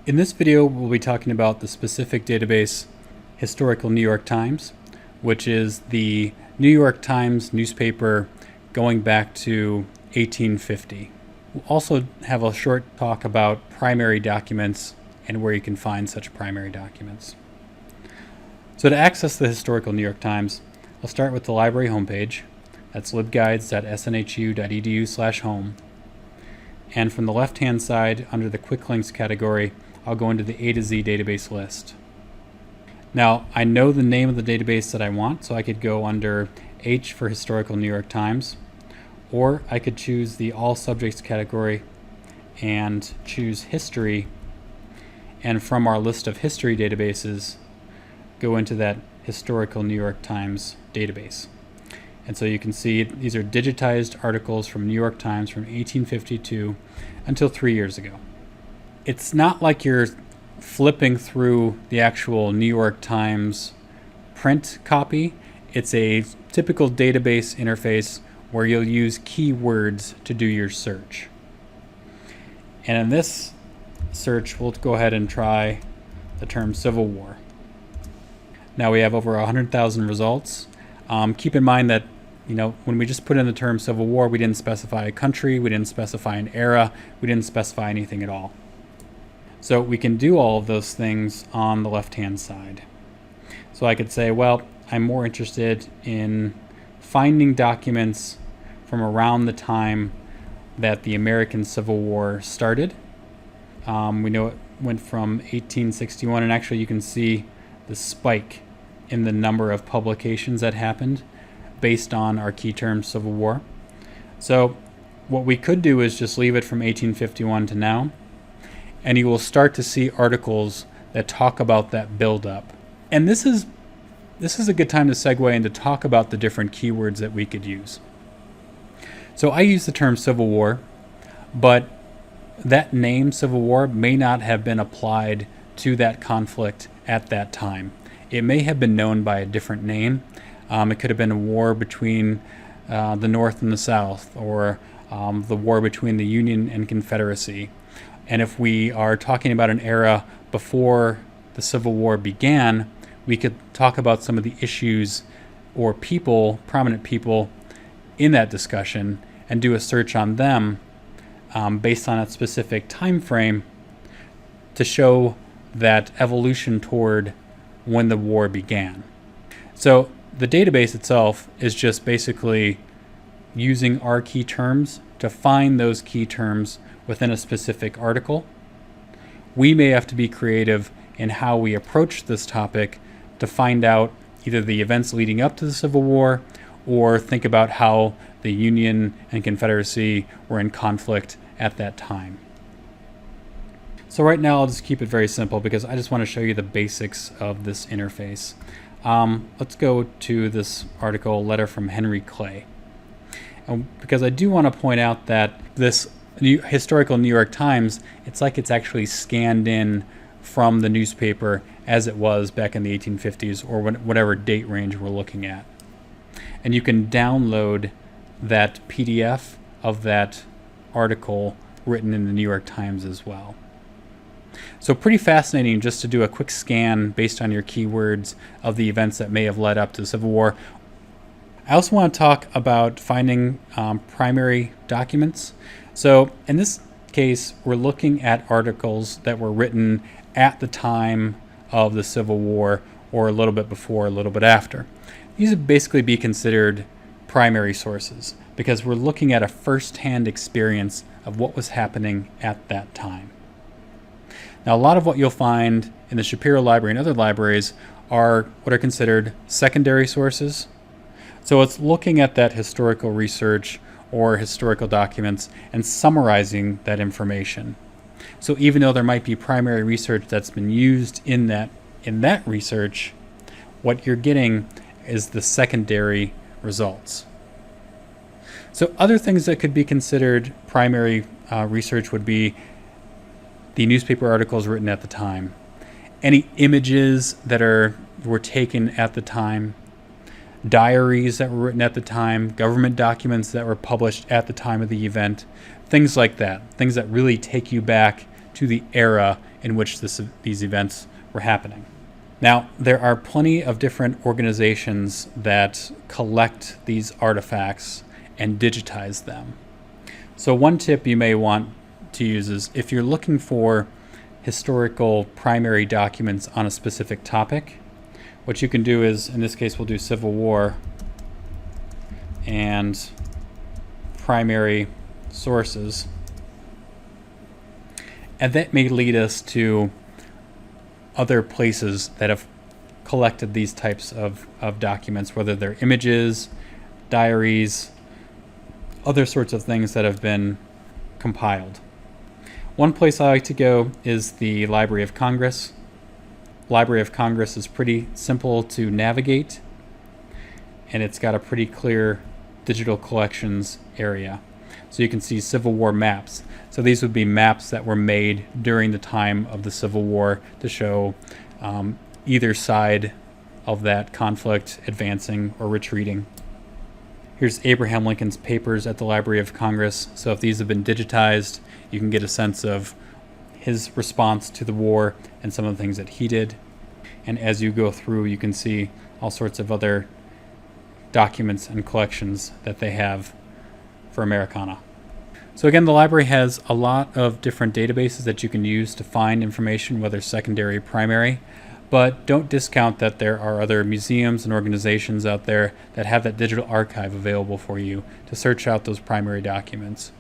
In this video, we'll be talking about the specific database Historical New York Times, which is the New York Times newspaper going back to 1850. We'll also have a short talk about primary documents and where you can find such primary documents. So to access the Historical New York Times, I'll start with the library homepage. That's libguides.snhu.edu/home. And from the left-hand side, under the Quick Links category, I'll go into the A to Z database list. Now, I know the name of the database that I want, so I could go under H for Historical New York Times, or I could choose the All Subjects category and choose History, and from our list of history databases, go into that Historical New York Times database. And so you can see these are digitized articles from New York Times from 1852 until 3 years ago. It's not like you're flipping through the actual New York Times print copy. It's a typical database interface where you'll use keywords to do your search. And in this search, we'll go ahead and try the term Civil War. Now we have over 100,000 results. Keep in mind that when we just put in the term Civil War, we didn't specify a country, we didn't specify an era, we didn't specify anything at all. So we can do all of those things on the left-hand side. So I could say, well, I'm more interested in finding documents from around the time that the American Civil War started. We know it went from 1861, and actually you can see the spike in the number of publications that happened based on our key term Civil War. So what we could do is just leave it from 1851 to now, and you will start to see articles that talk about that buildup. And this is a good time to segue into talk about the different keywords that we could use. So I use the term Civil War, but that name Civil War may not have been applied to that conflict at that time. It may have been known by a different name. It could have been a war between the North and the South, or the war between the Union and Confederacy. And if we are talking about an era before the Civil War began, we could talk about some of the issues or people, prominent people in that discussion, and do a search on them based on a specific time frame to show that evolution toward when the war began. So the database itself is just basically using our key terms to find those key terms within a specific article. We may have to be creative in how we approach this topic to find out either the events leading up to the Civil War, or think about how the Union and Confederacy were in conflict at that time. So right now I'll just keep it very simple because I just want to show you the basics of this interface. Let's go to this article, Letter from Henry Clay. Because I do want to point out that this Historical New York Times, it's like it's actually scanned in from the newspaper as it was back in the 1850s, or whatever date range we're looking at. And you can download that PDF of that article written in the New York Times as well. So pretty fascinating just to do a quick scan based on your keywords of the events that may have led up to the Civil War. I also want to talk about finding primary documents. So in this case, we're looking at articles that were written at the time of the Civil War, or a little bit before, a little bit after. These would basically be considered primary sources because we're looking at a first-hand experience of what was happening at that time. Now, a lot of what you'll find in the Shapiro Library and other libraries are what are considered secondary sources. So it's looking at that historical research or historical documents and summarizing that information. So even though there might be primary research that's been used in that research, what you're getting is the secondary results. So other things that could be considered primary research would be the newspaper articles written at the time, any images that were taken at the time, diaries that were written at the time, government documents that were published at the time of the event, things like that, things that really take you back to the era in which these events were happening. Now, there are plenty of different organizations that collect these artifacts and digitize them. So one tip you may want to use is if you're looking for historical primary documents on a specific topic, what you can do is, in this case, we'll do Civil War and primary sources. And that may lead us to other places that have collected these types of documents, whether they're images, diaries, other sorts of things that have been compiled. One place I like to go is the Library of Congress. Library of Congress is pretty simple to navigate, and it's got a pretty clear digital collections area. So you can see Civil War maps. So these would be maps that were made during the time of the Civil War to show either side of that conflict advancing or retreating. Here's Abraham Lincoln's papers at the Library of Congress. So if these have been digitized, you can get a sense of his response to the war and some of the things that he did. And as you go through, you can see all sorts of other documents and collections that they have for Americana. So again, the library has a lot of different databases that you can use to find information, whether secondary or primary, but don't discount that there are other museums and organizations out there that have that digital archive available for you to search out those primary documents.